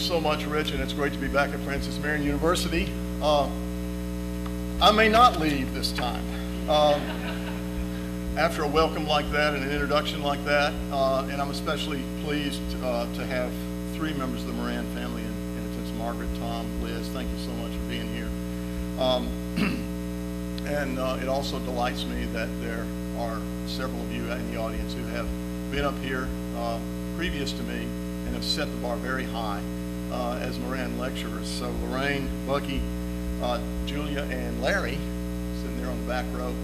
so much, Rich, and it's great to be back at Francis Marion University. I may not leave this time. After a welcome like that and an introduction like that, and I'm especially pleased to have three members of the Moran family in attendance: Margaret, Tom, Liz. Thank you so much for being here. And it also delights me that there are several of you in the audience who have been up here previous to me and have set the bar very high as Moran lecturers. So Lorraine, Bucky, Julia, and Larry, sitting there on the back row,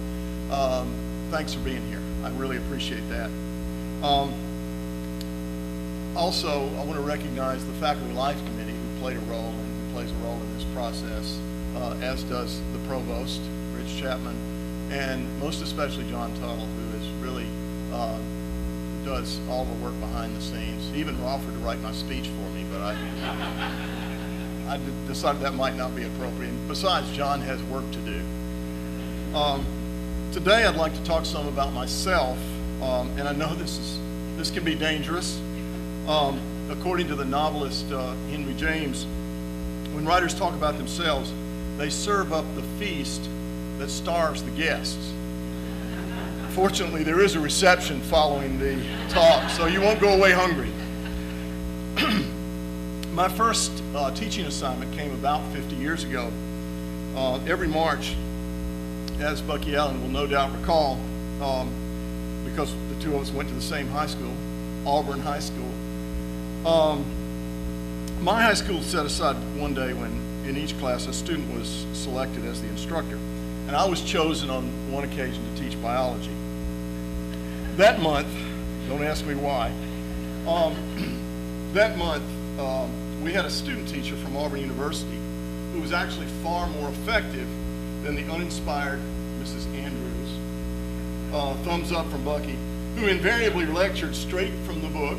thanks for being here. I really appreciate that. Also, I want to recognize the Faculty Life Committee who played a role and who plays a role in this process, as does the Provost, Rich Chapman, and most especially John Tuttle, who is really does all the work behind the scenes. He even offered to write my speech for me, but I decided that might not be appropriate. And besides, John has work to do. Today I'd like to talk some about myself, and I know this can be dangerous. According to the novelist Henry James, when writers talk about themselves, they serve up the feast that starves the guests. Fortunately, there is a reception following the talk, so you won't go away hungry. My first teaching assignment came about 50 years ago. Every March, as Bucky Allen will no doubt recall, because the two of us went to the same high school, Auburn High School. My high school set aside one day when in each class a student was selected as the instructor, and I was chosen on one occasion to teach biology. That month, don't ask me why, that month we had a student teacher from Auburn University who was actually far more effective than the uninspired Mrs. Andrews, thumbs up from Bucky, who invariably lectured straight from the book,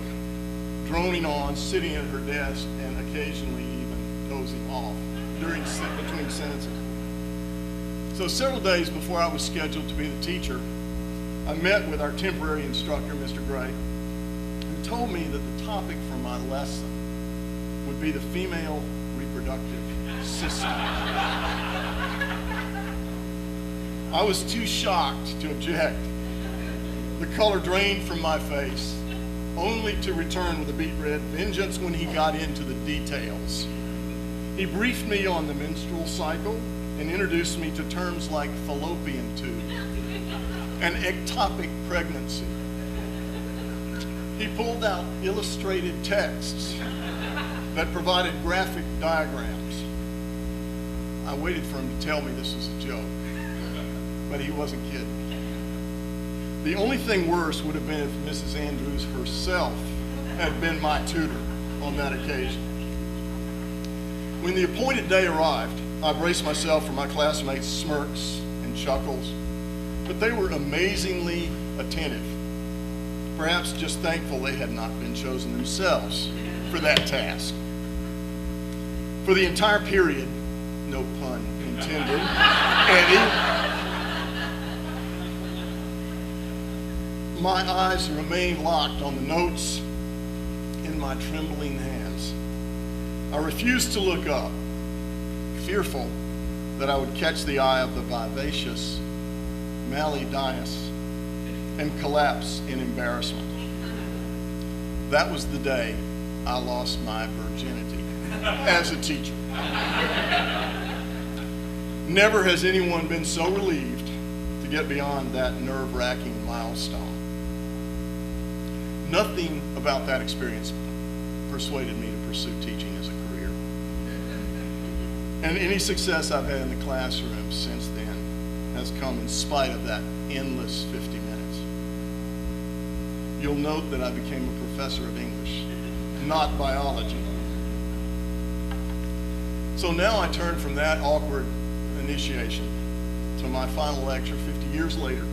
droning on, sitting at her desk, and occasionally even dozing off between sentences. So several days before I was scheduled to be the teacher, I met with our temporary instructor, Mr. Gray, who told me that the topic for my lesson would be the female reproductive system. I was too shocked to object. The color drained from my face, only to return with a beet red vengeance when he got into the details. He briefed me on the menstrual cycle and introduced me to terms like fallopian tube and ectopic pregnancy. He pulled out illustrated texts that provided graphic diagrams. I waited for him to tell me this was a joke, but he wasn't kidding. The only thing worse would have been if Mrs. Andrews herself had been my tutor on that occasion. When the appointed day arrived, I braced myself for my classmates' smirks and chuckles, but they were amazingly attentive, perhaps just thankful they had not been chosen themselves for that task. For the entire period, no pun intended, Eddie, my eyes remained locked on the notes in my trembling hands. I refused to look up, fearful that I would catch the eye of the vivacious Mally Dias and collapse in embarrassment. That was the day I lost my virginity as a teacher. Never has anyone been so relieved to get beyond that nerve-wracking milestone. Nothing about that experience persuaded me to pursue teaching as a career. And any success I've had in the classroom since then has come in spite of that endless 50 minutes. You'll note that I became a professor of English, not biology. So now I turn from that awkward initiation to my final lecture 50 years later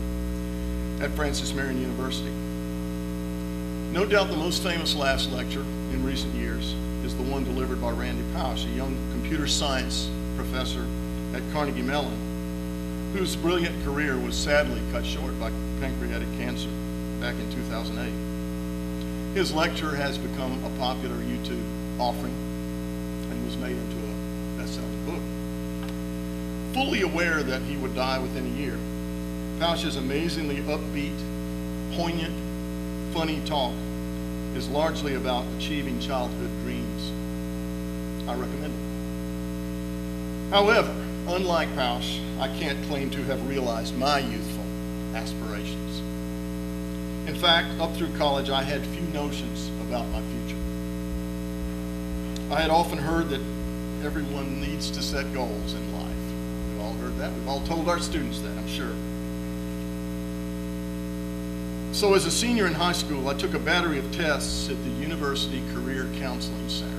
at Francis Marion University. No doubt the most famous last lecture in recent years is the one delivered by Randy Pausch, a young computer science professor at Carnegie Mellon, whose brilliant career was sadly cut short by pancreatic cancer back in 2008. His lecture has become a popular YouTube offering, was made into a best-selling book. Fully aware that he would die within a year, Pausch's amazingly upbeat, poignant, funny talk is largely about achieving childhood dreams. I recommend it. However, unlike Pausch, I can't claim to have realized my youthful aspirations. In fact, up through college, I had few notions about my future. I had often heard that everyone needs to set goals in life. We've all heard that. We've all told our students that, I'm sure. So as a senior in high school, I took a battery of tests at the University Career Counseling Center.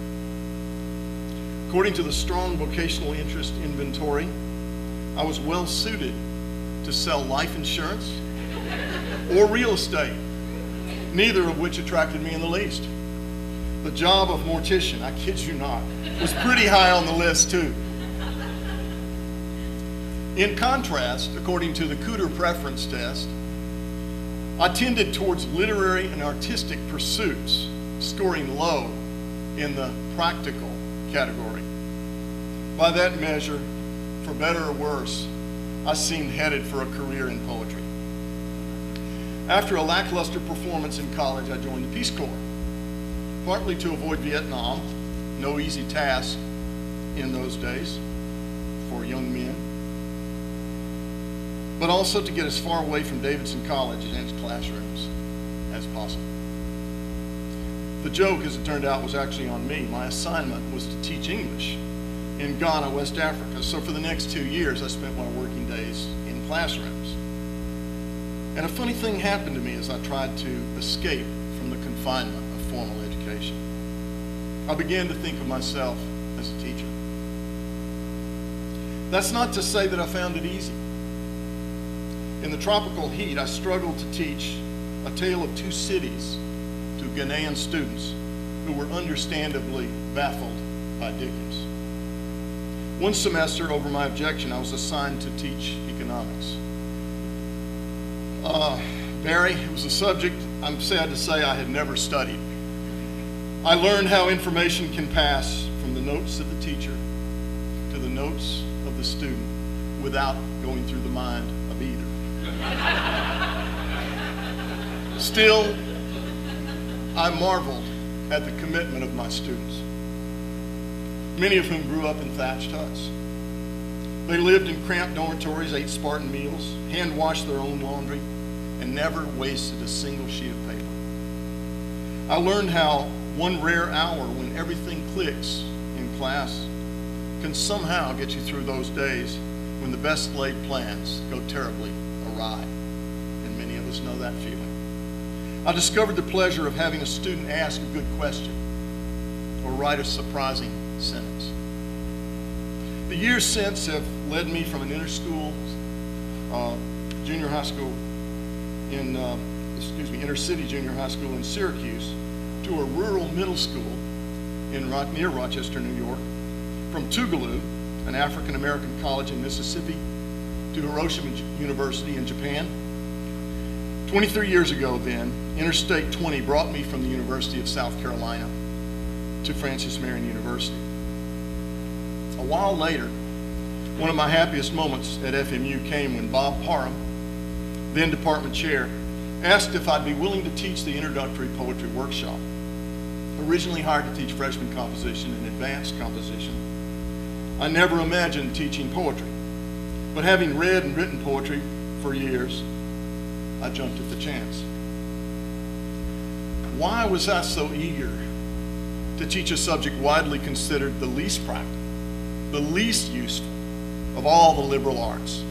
According to the strong vocational interest inventory, I was well suited to sell life insurance or real estate, neither of which attracted me in the least. The job of mortician, I kid you not, was pretty high on the list too. In contrast, according to the Cooter preference test, I tended towards literary and artistic pursuits, scoring low in the practical category. By that measure, for better or worse, I seemed headed for a career in poetry. After a lackluster performance in college, I joined the Peace Corps, partly to avoid Vietnam, no easy task in those days for young men, but also to get as far away from Davidson College and its classrooms as possible. The joke, as it turned out, was actually on me. My assignment was to teach English in Ghana, West Africa. So for the next 2 years, I spent my working days in classrooms. And a funny thing happened to me as I tried to escape from the confinement of formal education. I began to think of myself as a teacher. That's not to say that I found it easy. In the tropical heat, I struggled to teach A Tale of Two Cities to Ghanaian students who were understandably baffled by Dickens. One semester, over my objection, I was assigned to teach economics. Barry, it was a subject I'm sad to say I had never studied. I learned how information can pass from the notes of the teacher to the notes of the student without going through the mind of either. Still, I marveled at the commitment of my students, many of whom grew up in thatched huts. They lived in cramped dormitories, ate Spartan meals, hand-washed their own laundry, and never wasted a single sheet of paper. I learned how one rare hour when everything clicks in class can somehow get you through those days when the best laid plans go terribly awry. And many of us know that feeling. I discovered the pleasure of having a student ask a good question or write a surprising sentence. The years since have led me from an inner city junior high school in Syracuse to a rural middle school near Rochester, New York, from Tougaloo, an African-American college in Mississippi, to Hiroshima University in Japan. 23 years ago then, Interstate 20 brought me from the University of South Carolina to Francis Marion University. A while later, one of my happiest moments at FMU came when Bob Parham, then department chair, asked if I'd be willing to teach the introductory poetry workshop. Originally hired to teach freshman composition and advanced composition, I never imagined teaching poetry. But having read and written poetry for years, I jumped at the chance. Why was I so eager to teach a subject widely considered the least practical, the least useful of all the liberal arts?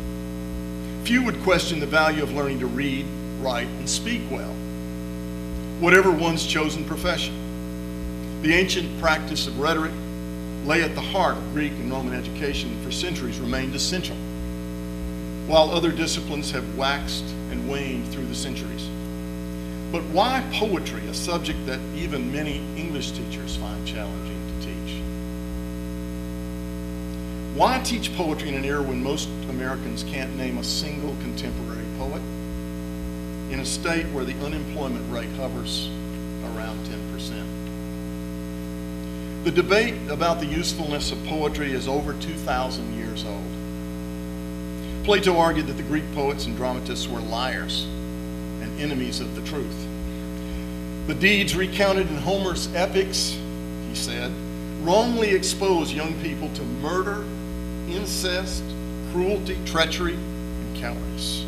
Few would question the value of learning to read, write, and speak well, whatever one's chosen profession. The ancient practice of rhetoric lay at the heart of Greek and Roman education and for centuries remained essential, while other disciplines have waxed and waned through the centuries. But why poetry, a subject that even many English teachers find challenging to teach? Why teach poetry in an era when most Americans can't name a single contemporary poet, in a state where the unemployment rate hovers around 10%? The debate about the usefulness of poetry is over 2,000 years old. Plato argued that the Greek poets and dramatists were liars and enemies of the truth. The deeds recounted in Homer's epics, he said, wrongly expose young people to murder, incest, cruelty, treachery, and cowardice.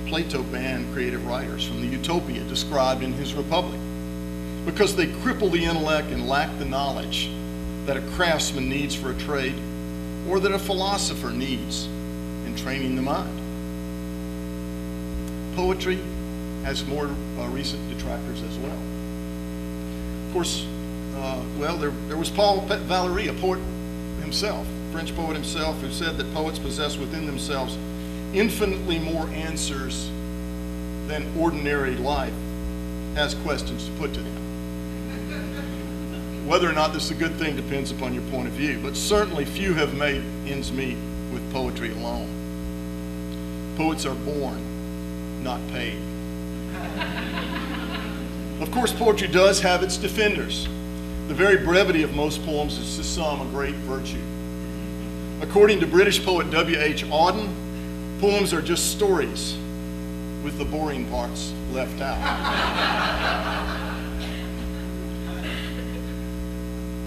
Plato banned creative writers from the utopia described in his Republic because they cripple the intellect and lack the knowledge that a craftsman needs for a trade or that a philosopher needs in training the mind. Poetry has more recent detractors as well. Of course, there was Paul Valéry, a poet himself, French poet himself, who said that poets possess within themselves infinitely more answers than ordinary life has questions to put to them. Whether or not this is a good thing depends upon your point of view, but certainly few have made ends meet with poetry alone. Poets are born, not paid. Of course, poetry does have its defenders. The very brevity of most poems is to some a great virtue. According to British poet W.H. Auden, poems are just stories with the boring parts left out.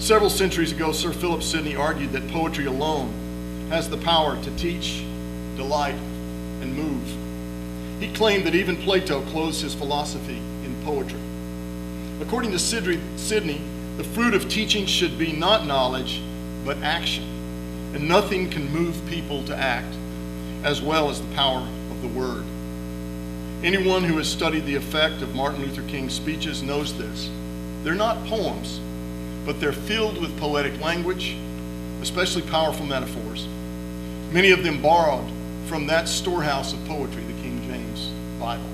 Several centuries ago, Sir Philip Sidney argued that poetry alone has the power to teach, delight, and move. He claimed that even Plato clothes his philosophy in poetry. According to Sidney, the fruit of teaching should be not knowledge, but action. And nothing can move people to act as well as the power of the word. Anyone who has studied the effect of Martin Luther King's speeches knows this. They're not poems, but they're filled with poetic language, especially powerful metaphors. Many of them borrowed from that storehouse of poetry, the King James Bible.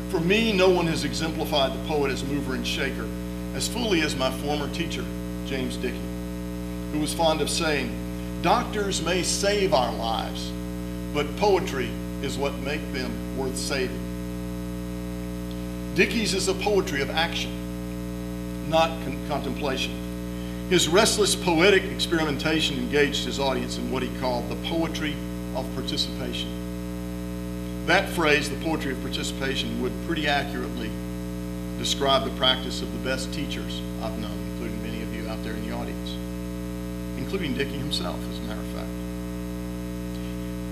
For me, no one has exemplified the poet as mover and shaker as fully as my former teacher, James Dickey, who was fond of saying, "Doctors may save our lives, but poetry is what makes them worth saving." Dickey's is a poetry of action, not contemplation. His restless poetic experimentation engaged his audience in what he called the poetry of participation. That phrase, the poetry of participation, would pretty accurately describe the practice of the best teachers I've known, including many of you out there in the audience, including Dickey himself, as a matter of fact.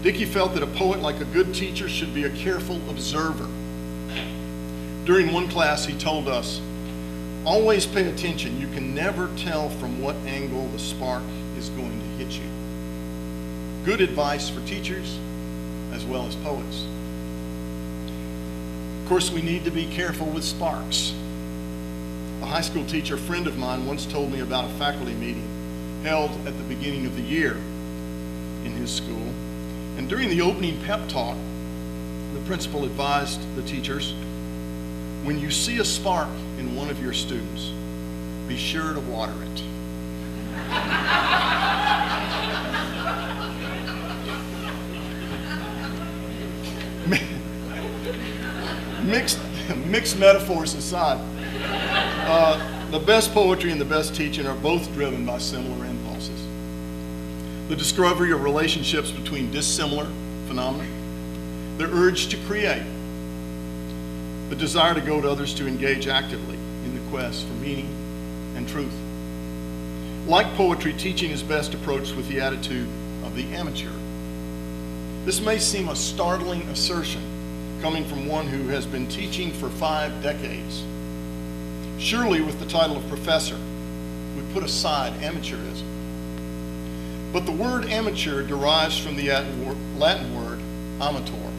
Dickey felt that a poet, like a good teacher, should be a careful observer. During one class, he told us, "Always pay attention. You can never tell from what angle the spark is going to hit you." Good advice for teachers as well as poets. Of course, we need to be careful with sparks. A high school teacher friend of mine once told me about a faculty meeting held at the beginning of the year in his school. And during the opening pep talk, the principal advised the teachers, "When you see a spark in one of your students, be sure to water it." Mixed metaphors aside, the best poetry and the best teaching are both driven by similar impulses. The discovery of relationships between dissimilar phenomena, the urge to create, the desire to go to others to engage actively in the quest for meaning and truth. Like poetry, teaching is best approached with the attitude of the amateur. This may seem a startling assertion coming from one who has been teaching for 5 decades. Surely, with the title of professor, we put aside amateurism. But the word amateur derives from the Latin word amator,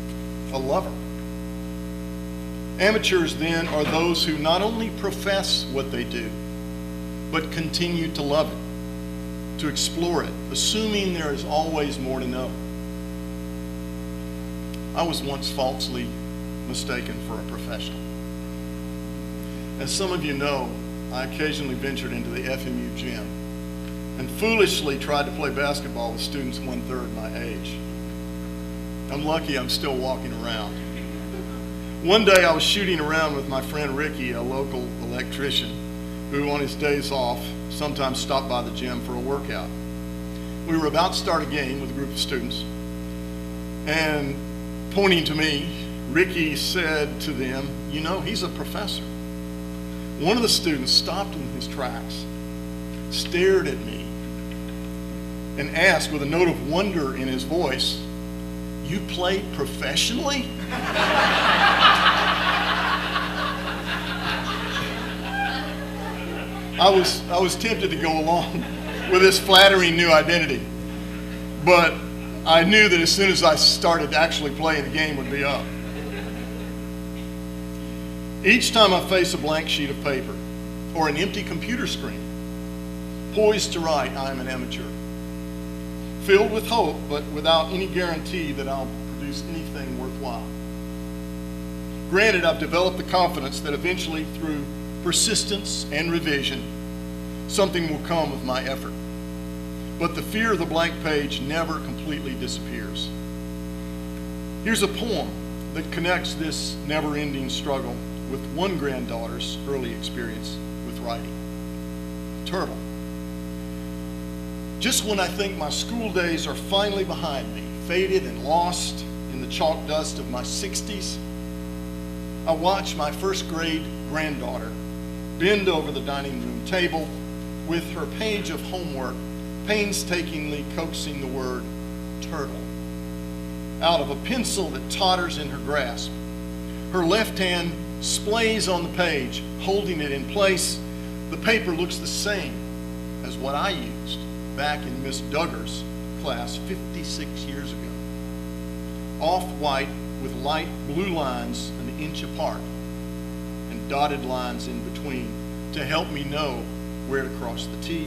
a lover. Amateurs, then, are those who not only profess what they do, but continue to love it, to explore it, assuming there is always more to know. I was once falsely mistaken for a professional. As some of you know, I occasionally ventured into the FMU gym and foolishly tried to play basketball with students 1/3 my age. I'm lucky I'm still walking around. One day I was shooting around with my friend Ricky, a local electrician, who on his days off sometimes stopped by the gym for a workout. We were about to start a game with a group of students, and pointing to me, Ricky said to them, "You know, he's a professor." One of the students stopped in his tracks, stared at me, and asked with a note of wonder in his voice, "You played professionally?" I was tempted to go along with this flattering new identity, but I knew that as soon as I started actually playing, the game would be up. Each time I face a blank sheet of paper or an empty computer screen, poised to write, I am an amateur. Filled with hope, but without any guarantee that I'll produce anything worthwhile. Granted, I've developed the confidence that eventually, through persistence and revision, something will come of my effort. But the fear of the blank page never completely disappears. Here's a poem that connects this never-ending struggle with one granddaughter's early experience with writing. Turtle. Just when I think my school days are finally behind me, faded and lost in the chalk dust of my 60s, I watch my first grade granddaughter bend over the dining room table with her page of homework, painstakingly coaxing the word turtle out of a pencil that totters in her grasp. Her left hand splays on the page, holding it in place. The paper looks the same as what I used back in Miss Duggar's class 56 years ago. Off-white with light blue lines an inch apart and dotted lines in between to help me know where to cross the T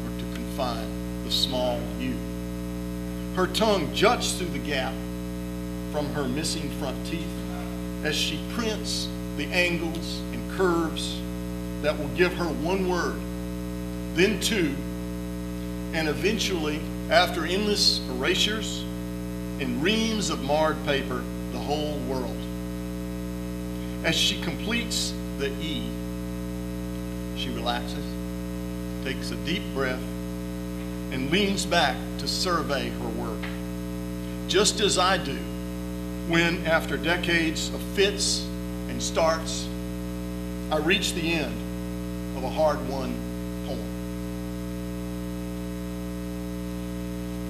or to confine the small U. Her tongue juts through the gap from her missing front teeth as she prints the angles and curves that will give her one word, then two, and eventually, after endless erasures and reams of marred paper, the whole world. As she completes the E, she relaxes, takes a deep breath, and leans back to survey her work, just as I do when, after decades of fits and starts, I reach the end of a hard-won poem.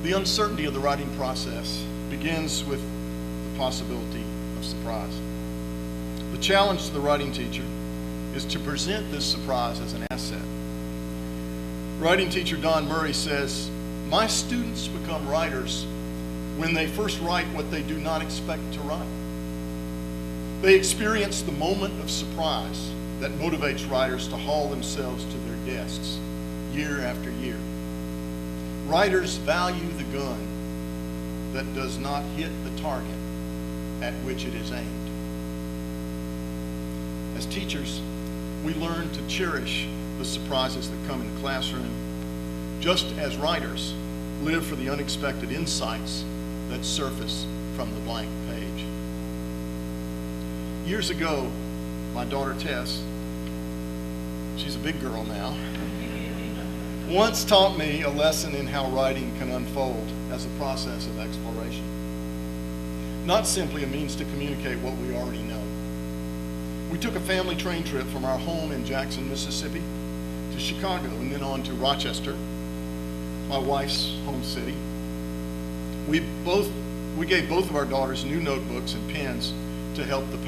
The uncertainty of the writing process begins with the possibility of surprise. The challenge to the writing teacher is to present this surprise as an asset. Writing teacher Don Murray says, "My students become writers when they first write what they do not expect to write. They experience the moment of surprise that motivates writers to haul themselves to their desks year after year. Writers value the gun that does not hit the target at which it is aimed." As teachers, we learn to cherish the surprises that come in the classroom, just as writers live for the unexpected insights that surface from the blank page. Years ago, my daughter Tess, she's a big girl now, once taught me a lesson in how writing can unfold as a process of exploration. Not simply a means to communicate what we already know. We took a family train trip from our home in Jackson, Mississippi, to Chicago and then on to Rochester, my wife's home city. We gave both of our daughters new notebooks and pens to help them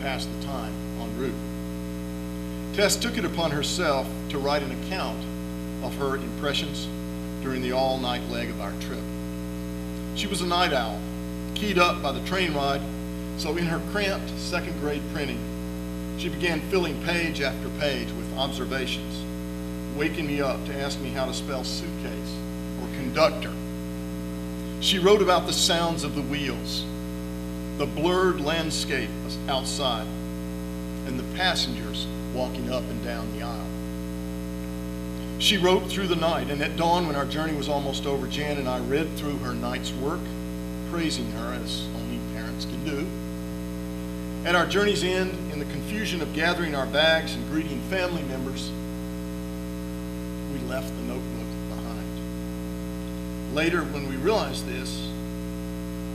pass the time en route. Tess took it upon herself to write an account of her impressions during the all-night leg of our trip. She was a night owl, keyed up by the train ride, so in her cramped second grade printing, she began filling page after page with observations, waking me up to ask me how to spell suitcase or conductor. She wrote about the sounds of the wheels, the blurred landscape outside, and the passengers walking up and down the aisle. She wrote through the night, and at dawn, when our journey was almost over, Jan and I read through her night's work, praising her as only parents can do. At our journey's end, in the confusion of gathering our bags and greeting family members, we left the notebook behind. Later, when we realized this,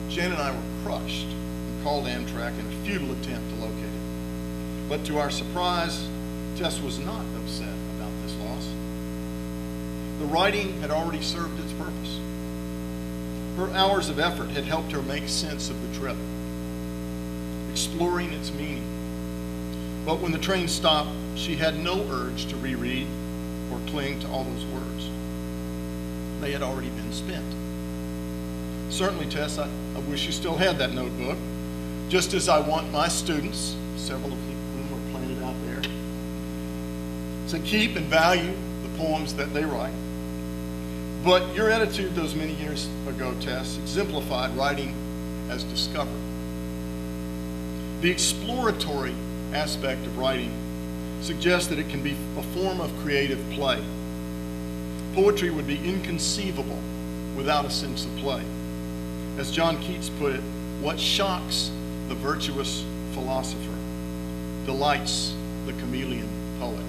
Jan and I were crushed and called Amtrak in a futile attempt to locate it. But to our surprise, Tess was not upset about this loss. The writing had already served its purpose. Her hours of effort had helped her make sense of the trip, exploring its meaning. But when the train stopped, she had no urge to reread or cling to all those words. They had already been spent. Certainly, Tess, I wish you still had that notebook, just as I want my students, several of whom are planted out there, to keep and value the poems that they write. But your attitude those many years ago, Tess, exemplified writing as discovery. The exploratory aspect of writing suggests that it can be a form of creative play. Poetry would be inconceivable without a sense of play. As John Keats put it, what shocks the virtuous philosopher delights the chameleon poet.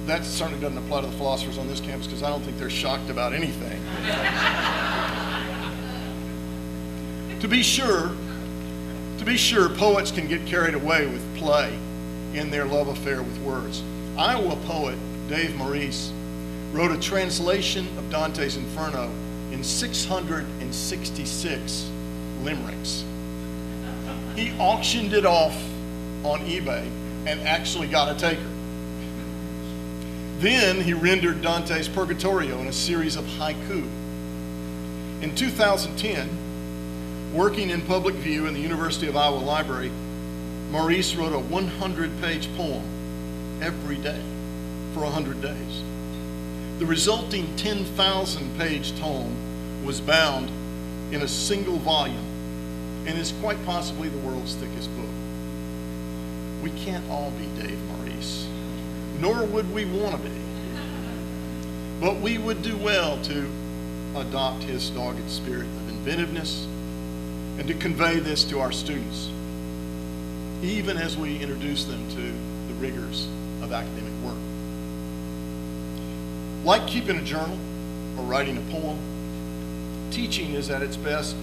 That certainly doesn't apply to the philosophers on this campus because I don't think they're shocked about anything. To be sure, poets can get carried away with play in their love affair with words. Iowa poet Dave Maurice wrote a translation of Dante's Inferno in 666 limericks. He auctioned it off on eBay and actually got a taker. Then he rendered Dante's Purgatorio in a series of haiku. In 2010, working in public view in the University of Iowa Library, Maurice wrote a 100-page poem every day for 100 days. The resulting 10,000-page tome was bound in a single volume and is quite possibly the world's thickest book. We can't all be Dave Maurice, nor would we want to be. But we would do well to adopt his dogged spirit of inventiveness and to convey this to our students, even as we introduce them to the rigors of academic work. Like keeping a journal or writing a poem, teaching is at its best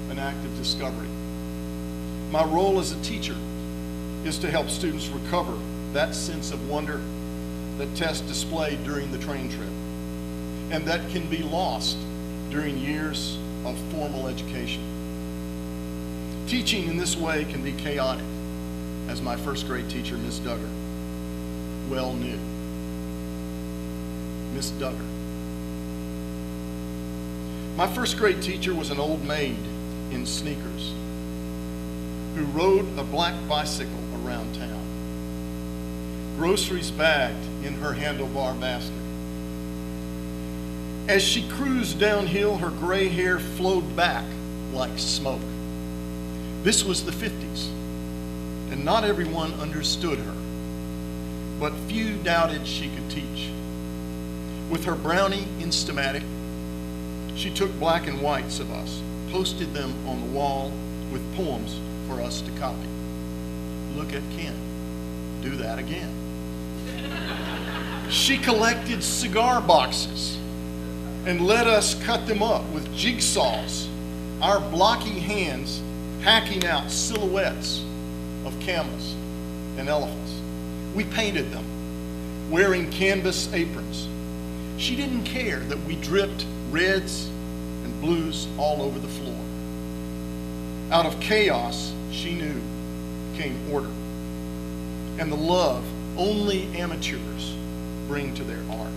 an act of discovery. My role as a teacher is to help students recover that sense of wonder that Tess displayed during the train trip, and that can be lost during years of formal education. Teaching in this way can be chaotic, as my first grade teacher, Miss Duggar, well knew. Miss Duggar. My first grade teacher was an old maid in sneakers who rode a black bicycle around town, groceries bagged in her handlebar basket. As she cruised downhill, her gray hair flowed back like smoke. This was the 50s, and not everyone understood her, but few doubted she could teach. With her Brownie Instamatic, she took black and whites of us, posted them on the wall with poems for us to copy. Look at Ken, do that again. She collected cigar boxes and let us cut them up with jigsaws, our blocky hands hacking out silhouettes of camels and elephants. We painted them, wearing canvas aprons. She didn't care that we dripped reds and blues all over the floor. Out of chaos, she knew, came order, and the love only amateurs bring to their art.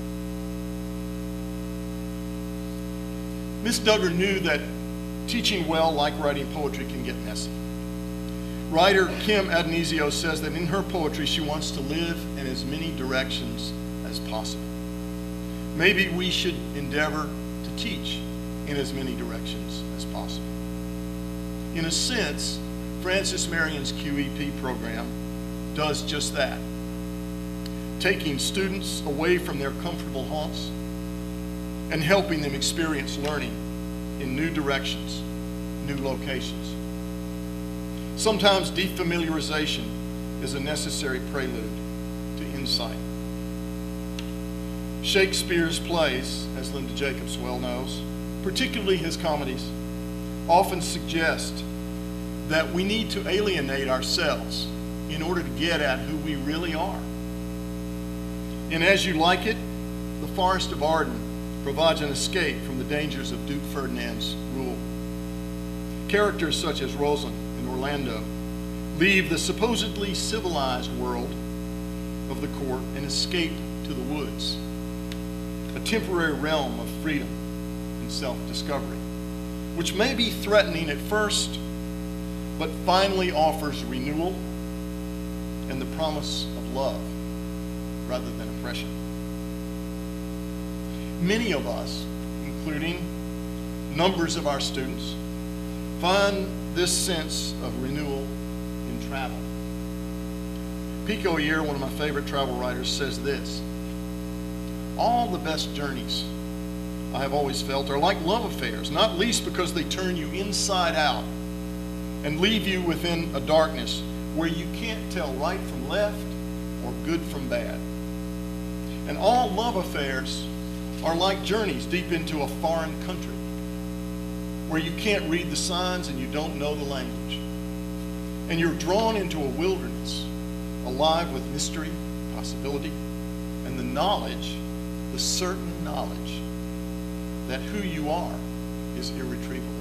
Miss Duggar knew that teaching well, like writing poetry, can get messy. Writer Kim Adonisio says that in her poetry, she wants to live in as many directions as possible. Maybe we should endeavor to teach in as many directions as possible. In a sense, Francis Marion's QEP program does just that, taking students away from their comfortable haunts and helping them experience learning in new directions, new locations. Sometimes defamiliarization is a necessary prelude to insight. Shakespeare's plays, as Linda Jacobs well knows, particularly his comedies, often suggest that we need to alienate ourselves in order to get at who we really are. In As You Like It, the Forest of Arden provides an escape from the dangers of Duke Ferdinand's rule. Characters such as Rosalind and Orlando leave the supposedly civilized world of the court and escape to the woods, a temporary realm of freedom and self-discovery, which may be threatening at first, but finally offers renewal and the promise of love rather than oppression. Many of us, including numbers of our students, find this sense of renewal in travel. Pico Iyer, one of my favorite travel writers, says this: all the best journeys, I have always felt, are like love affairs, not least because they turn you inside out and leave you within a darkness where you can't tell right from left or good from bad. And all love affairs are like journeys deep into a foreign country where you can't read the signs and you don't know the language. And you're drawn into a wilderness alive with mystery, possibility, and the knowledge, the certain knowledge, that who you are is irretrievable.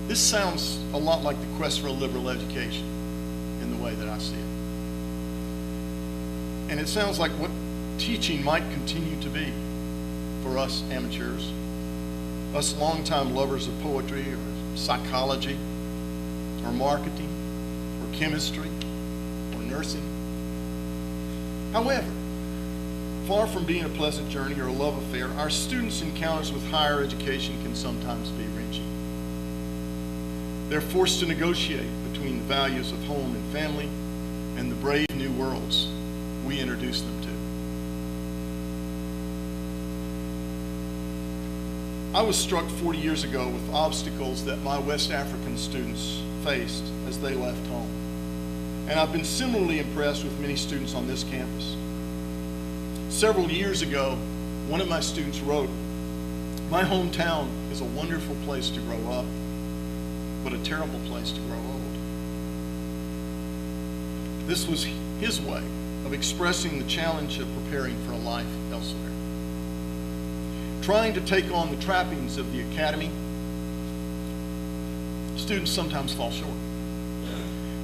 This sounds a lot like the quest for a liberal education in the way that I see it. And it sounds like what teaching might continue to be for us amateurs, us longtime lovers of poetry or psychology or marketing or chemistry or nursing. However, far from being a pleasant journey or a love affair, our students' encounters with higher education can sometimes be wrenching. They're forced to negotiate between the values of home and family and the brave new worlds we introduce them to. I was struck 40 years ago with obstacles that my West African students faced as they left home. And I've been similarly impressed with many students on this campus. Several years ago, one of my students wrote, "My hometown is a wonderful place to grow up, but a terrible place to grow old." This was his way of expressing the challenge of preparing for a life elsewhere. Trying to take on the trappings of the academy, students sometimes fall short.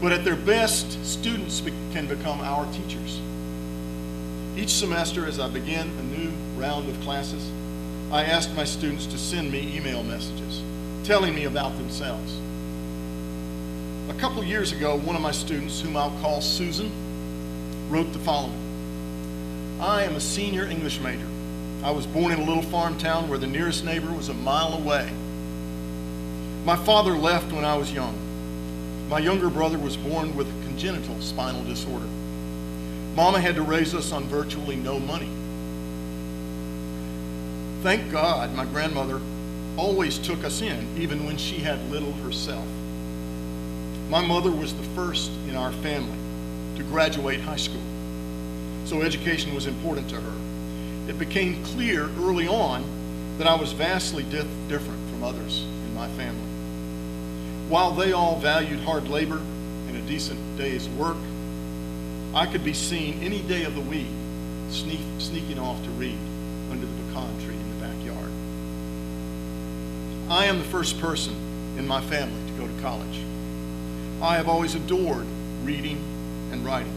But at their best, students can become our teachers. Each semester, as I begin a new round of classes, I asked my students to send me email messages telling me about themselves. A couple years ago, one of my students, whom I'll call Susan, wrote the following: "I am a senior English major. I was born in a little farm town where the nearest neighbor was a mile away. My father left when I was young. My younger brother was born with a congenital spinal disorder. Mama had to raise us on virtually no money. Thank God my grandmother always took us in, even when she had little herself. My mother was the first in our family to graduate high school, so education was important to her. It became clear early on that I was vastly different from others in my family. While they all valued hard labor and a decent day's work, I could be seen any day of the week sneaking off to read under the pecan tree in the backyard. I am the first person in my family to go to college. I have always adored reading and writing.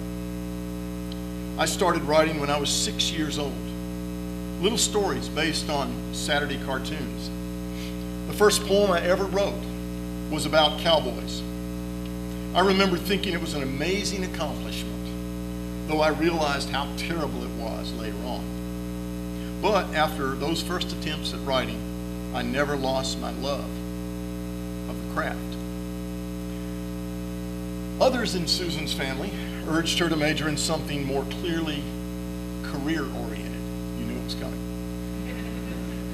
I started writing when I was 6 years old. Little stories based on Saturday cartoons. The first poem I ever wrote was about cowboys. I remember thinking it was an amazing accomplishment, though I realized how terrible it was later on. But after those first attempts at writing, I never lost my love of the craft. Others in Susan's family urged her to major in something more clearly career-oriented. You knew it was coming.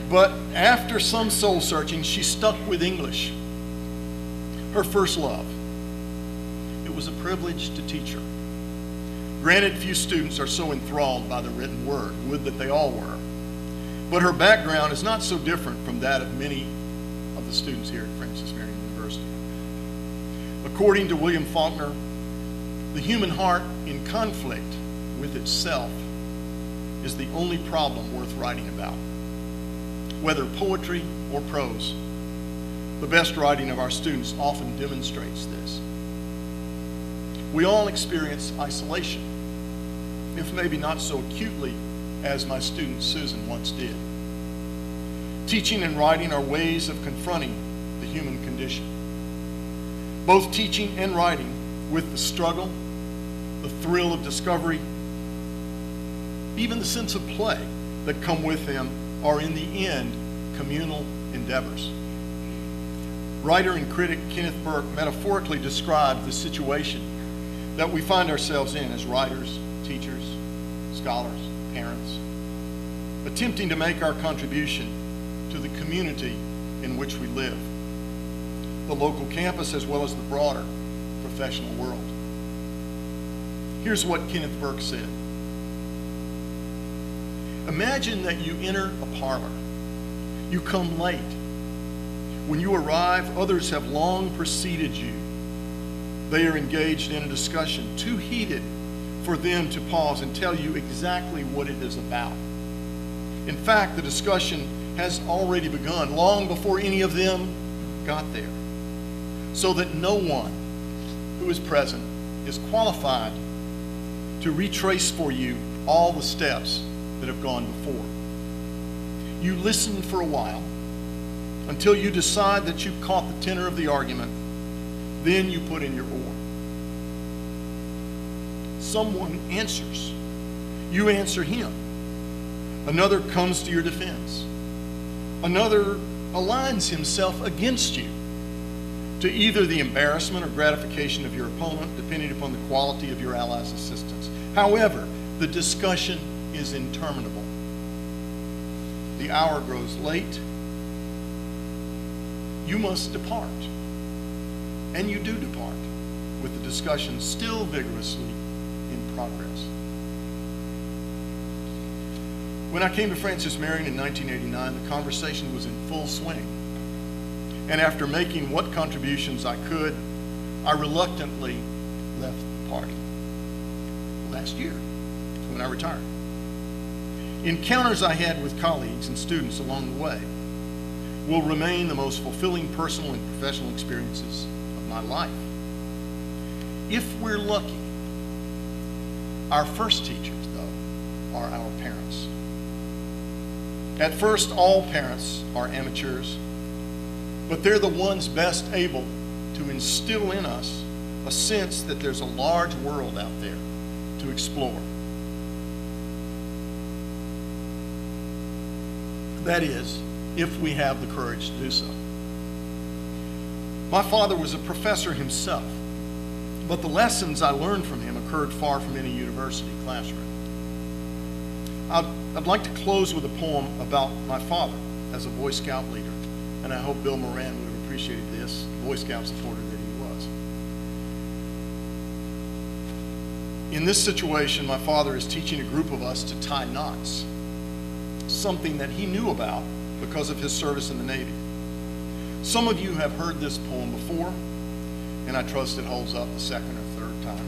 But after some soul-searching, she stuck with English her first love. It was a privilege to teach her. Granted, few students are so enthralled by the written word, would that they all were. But her background is not so different from that of many of the students here at Francis Marion University. According to William Faulkner, the human heart in conflict with itself is the only problem worth writing about. Whether poetry or prose, the best writing of our students often demonstrates this. We all experience isolation, if maybe not so acutely as my student Susan once did. Teaching and writing are ways of confronting the human condition. Both teaching and writing, with the struggle, the thrill of discovery, even the sense of play that come with them, are in the end communal endeavors. Writer and critic Kenneth Burke metaphorically described the situation that we find ourselves in as writers, teachers, scholars, parents, attempting to make our contribution to the community in which we live, the local campus as well as the broader professional world. Here's what Kenneth Burke said. Imagine that you enter a parlor. You come late. When you arrive, others have long preceded you. They are engaged in a discussion too heated for them to pause and tell you exactly what it is about. In fact, the discussion has already begun long before any of them got there, so that no one who is present is qualified to retrace for you all the steps that have gone before. You listen for a while until you decide that you've caught the tenor of the argument. Then you put in your oar. Someone answers. You answer him. Another comes to your defense. Another aligns himself against you, to either the embarrassment or gratification of your opponent, depending upon the quality of your ally's assistance. However, the discussion is interminable. The hour grows late. You must depart. And you do depart, with the discussion still vigorously in progress. When I came to Francis Marion in 1989, the conversation was in full swing. And after making what contributions I could, I reluctantly left the party. Last year, when I retired. Encounters I had with colleagues and students along the way will remain the most fulfilling personal and professional experiences of my life. If we're lucky, our first teachers, though, are our parents. At first, all parents are amateurs, but they're the ones best able to instill in us a sense that there's a large world out there to explore. That is, if we have the courage to do so. My father was a professor himself, but the lessons I learned from him occurred far from any university classroom. I'd like to close with a poem about my father as a Boy Scout leader, and I hope Bill Moran would have appreciated this, Boy Scout supporter that he was. In this situation, my father is teaching a group of us to tie knots, something that he knew about because of his service in the Navy. Some of you have heard this poem before, and I trust it holds up the second or third time.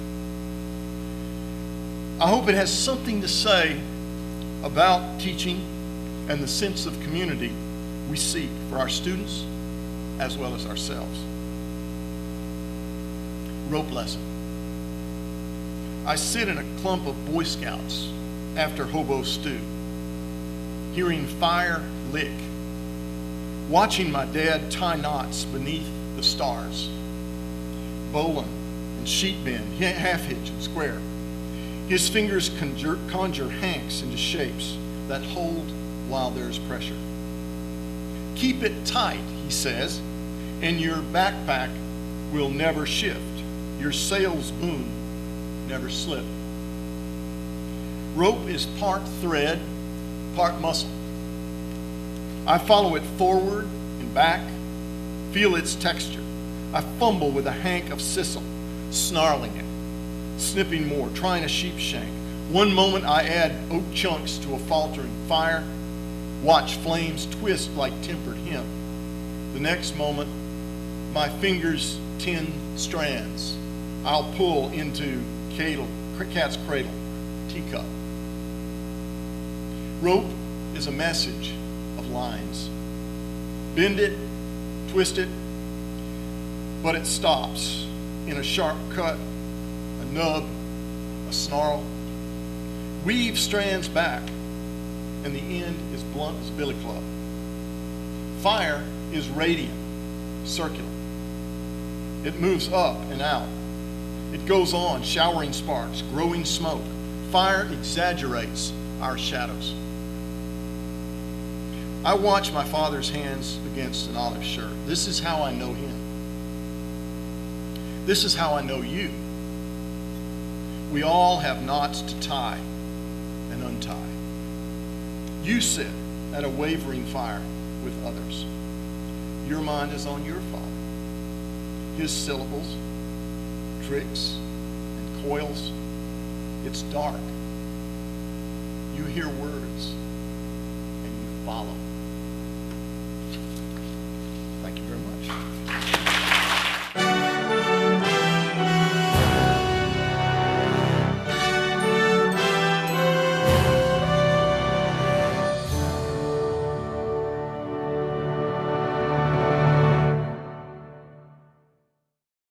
I hope it has something to say about teaching and the sense of community we seek for our students as well as ourselves. Rope lesson. I sit in a clump of Boy Scouts after hobo stew, hearing fire lick, watching my dad tie knots beneath the stars, bowline and sheet bend, half hitch and square. His fingers conjure hanks into shapes that hold while there's pressure. Keep it tight, he says, and your backpack will never shift. Your sail's boom never slip. Rope is part thread, part muscle. I follow it forward and back, feel its texture, I fumble with a hank of sisal, snarling it, snipping more, trying a sheep shank. One moment I add oak chunks to a faltering fire, watch flames twist like tempered hemp. The next moment, my fingers 10 strands. I'll pull into cat's cradle, teacup. Rope is a message of lines. Bend it, twist it, but it stops in a sharp cut, a nub, a snarl. Weave strands back, and the end is blunt as a billy club. Fire is radiant, circular. It moves up and out. It goes on, showering sparks, growing smoke. Fire exaggerates our shadows. I watch my father's hands against an olive shirt. This is how I know him. This is how I know you. We all have knots to tie and untie. You sit at a wavering fire with others. Your mind is on your father. His syllables, tricks, and coils. It's dark. You hear words, and you follow. Thank you very much.